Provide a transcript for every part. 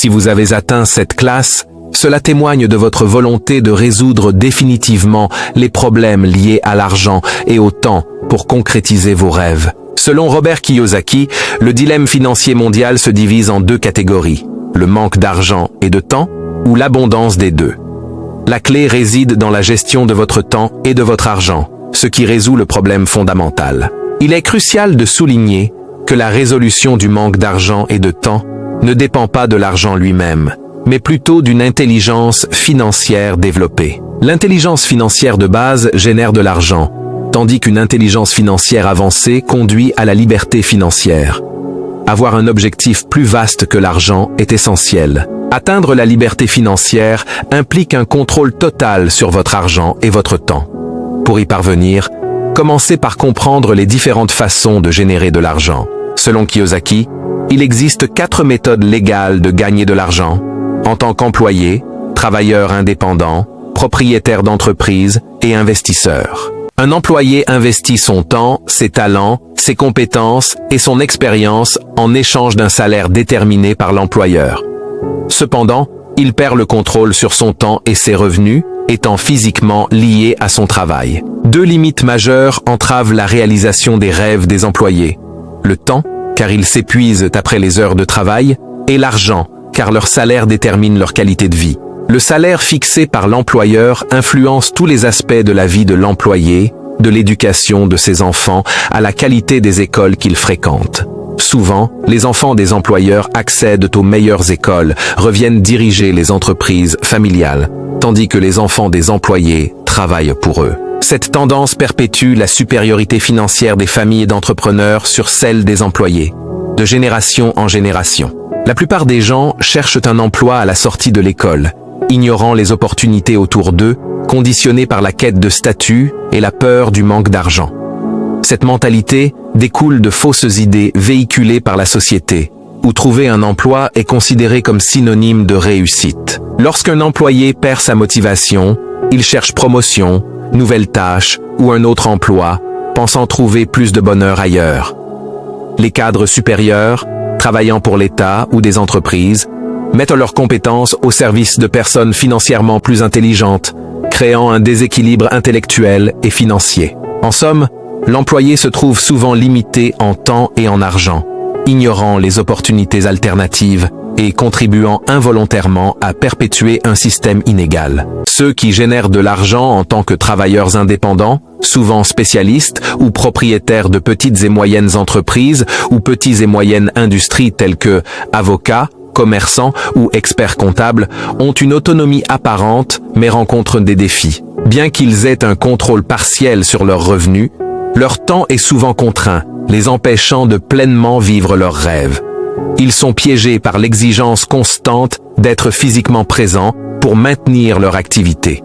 Si vous avez atteint cette classe, cela témoigne de votre volonté de résoudre définitivement les problèmes liés à l'argent et au temps pour concrétiser vos rêves. Selon Robert Kiyosaki, le dilemme financier mondial se divise en deux catégories, le manque d'argent et de temps ou l'abondance des deux. La clé réside dans la gestion de votre temps et de votre argent, ce qui résout le problème fondamental. Il est crucial de souligner que la résolution du manque d'argent et de temps ne dépend pas de l'argent lui-même, mais plutôt d'une intelligence financière développée. L'intelligence financière de base génère de l'argent, tandis qu'une intelligence financière avancée conduit à la liberté financière. Avoir un objectif plus vaste que l'argent est essentiel. Atteindre la liberté financière implique un contrôle total sur votre argent et votre temps. Pour y parvenir, commencez par comprendre les différentes façons de générer de l'argent. Selon Kiyosaki, il existe 4 méthodes légales de gagner de l'argent, en tant qu'employé, travailleur indépendant, propriétaire d'entreprise et investisseur. Un employé investit son temps, ses talents, ses compétences et son expérience en échange d'un salaire déterminé par l'employeur. Cependant, il perd le contrôle sur son temps et ses revenus, étant physiquement liés à son travail. 2 limites majeures entravent la réalisation des rêves des employés. Le temps, car ils s'épuisent après les heures de travail, et l'argent, car leur salaire détermine leur qualité de vie. Le salaire fixé par l'employeur influence tous les aspects de la vie de l'employé, de l'éducation de ses enfants à la qualité des écoles qu'il fréquente. Souvent, les enfants des employeurs accèdent aux meilleures écoles, reviennent diriger les entreprises familiales, tandis que les enfants des employés travaillent pour eux. Cette tendance perpétue la supériorité financière des familles d'entrepreneurs sur celle des employés, de génération en génération. La plupart des gens cherchent un emploi à la sortie de l'école, ignorant les opportunités autour d'eux, conditionnés par la quête de statut et la peur du manque d'argent. Cette mentalité découle de fausses idées véhiculées par la société, où trouver un emploi est considéré comme synonyme de réussite. Lorsqu'un employé perd sa motivation, il cherche promotion, nouvelles tâches ou un autre emploi, pensant trouver plus de bonheur ailleurs. Les cadres supérieurs, travaillant pour l'État ou des entreprises, mettent leurs compétences au service de personnes financièrement plus intelligentes, créant un déséquilibre intellectuel et financier. En somme, l'employé se trouve souvent limité en temps et en argent, ignorant les opportunités alternatives et contribuant involontairement à perpétuer un système inégal. Ceux qui génèrent de l'argent en tant que travailleurs indépendants, souvent spécialistes ou propriétaires de petites et moyennes entreprises ou petites et moyennes industries telles que avocats, commerçants ou experts comptables, ont une autonomie apparente mais rencontrent des défis. Bien qu'ils aient un contrôle partiel sur leurs revenus, leur temps est souvent contraint, les empêchant de pleinement vivre leurs rêves. Ils sont piégés par l'exigence constante d'être physiquement présents pour maintenir leur activité.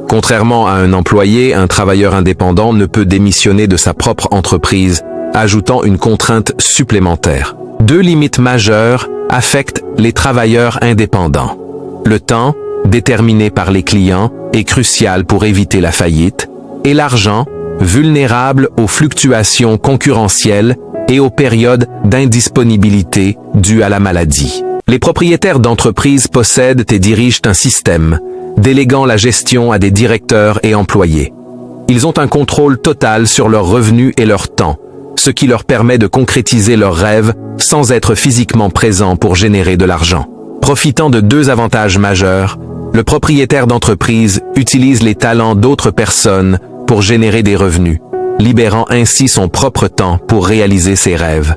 Contrairement à un employé, un travailleur indépendant ne peut démissionner de sa propre entreprise, ajoutant une contrainte supplémentaire. 2 limites majeures affectent les travailleurs indépendants. Le temps, déterminé par les clients, est crucial pour éviter la faillite, et l'argent, vulnérable aux fluctuations concurrentielles et aux périodes d'indisponibilité dues à la maladie. Les propriétaires d'entreprises possèdent et dirigent un système, déléguant la gestion à des directeurs et employés. Ils ont un contrôle total sur leurs revenus et leur temps, ce qui leur permet de concrétiser leurs rêves sans être physiquement présents pour générer de l'argent. Profitant de 2 avantages majeurs, le propriétaire d'entreprise utilise les talents d'autres personnes pour générer des revenus, libérant ainsi son propre temps pour réaliser ses rêves.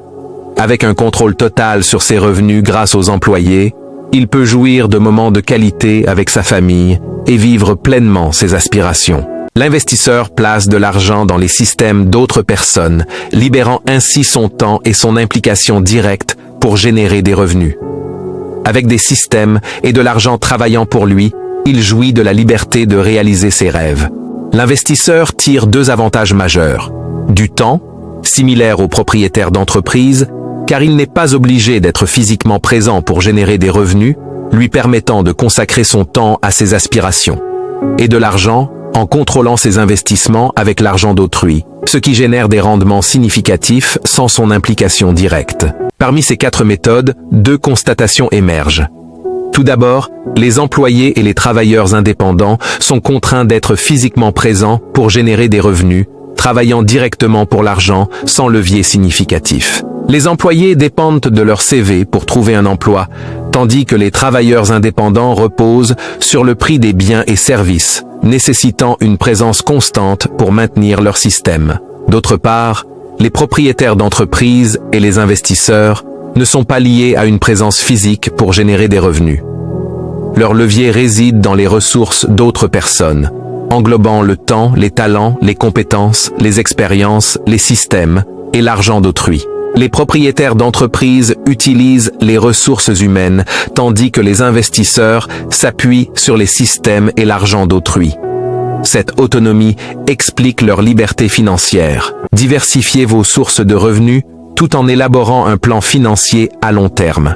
Avec un contrôle total sur ses revenus grâce aux employés, il peut jouir de moments de qualité avec sa famille et vivre pleinement ses aspirations. L'investisseur place de l'argent dans les systèmes d'autres personnes, libérant ainsi son temps et son implication directe pour générer des revenus. Avec des systèmes et de l'argent travaillant pour lui, il jouit de la liberté de réaliser ses rêves. L'investisseur tire 2 avantages majeurs. Du temps, similaire au propriétaire d'entreprise, car il n'est pas obligé d'être physiquement présent pour générer des revenus, lui permettant de consacrer son temps à ses aspirations. Et de l'argent, en contrôlant ses investissements avec l'argent d'autrui, ce qui génère des rendements significatifs sans son implication directe. Parmi ces 4 méthodes, 2 constatations émergent. Tout d'abord, les employés et les travailleurs indépendants sont contraints d'être physiquement présents pour générer des revenus, travaillant directement pour l'argent sans levier significatif. Les employés dépendent de leur CV pour trouver un emploi, tandis que les travailleurs indépendants reposent sur le prix des biens et services, nécessitant une présence constante pour maintenir leur système. D'autre part, les propriétaires d'entreprises et les investisseurs ne sont pas liés à une présence physique pour générer des revenus. Leur levier réside dans les ressources d'autres personnes, englobant le temps, les talents, les compétences, les expériences, les systèmes et l'argent d'autrui. Les propriétaires d'entreprises utilisent les ressources humaines, tandis que les investisseurs s'appuient sur les systèmes et l'argent d'autrui. Cette autonomie explique leur liberté financière. Diversifiez vos sources de revenus tout en élaborant un plan financier à long terme.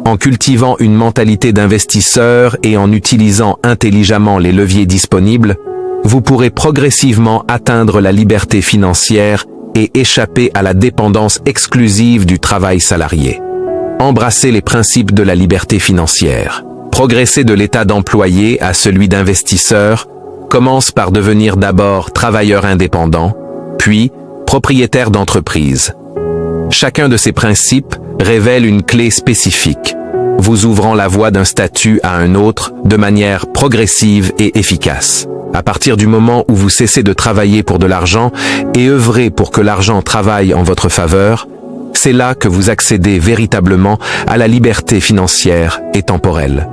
En cultivant une mentalité d'investisseur et en utilisant intelligemment les leviers disponibles, vous pourrez progressivement atteindre la liberté financière et échapper à la dépendance exclusive du travail salarié. Embrassez les principes de la liberté financière. Progresser de l'état d'employé à celui d'investisseur commence par devenir d'abord travailleur indépendant, puis propriétaire d'entreprise. Chacun de ces principes révèle une clé spécifique, vous ouvrant la voie d'un statut à un autre de manière progressive et efficace. À partir du moment où vous cessez de travailler pour de l'argent et œuvrez pour que l'argent travaille en votre faveur, c'est là que vous accédez véritablement à la liberté financière et temporelle.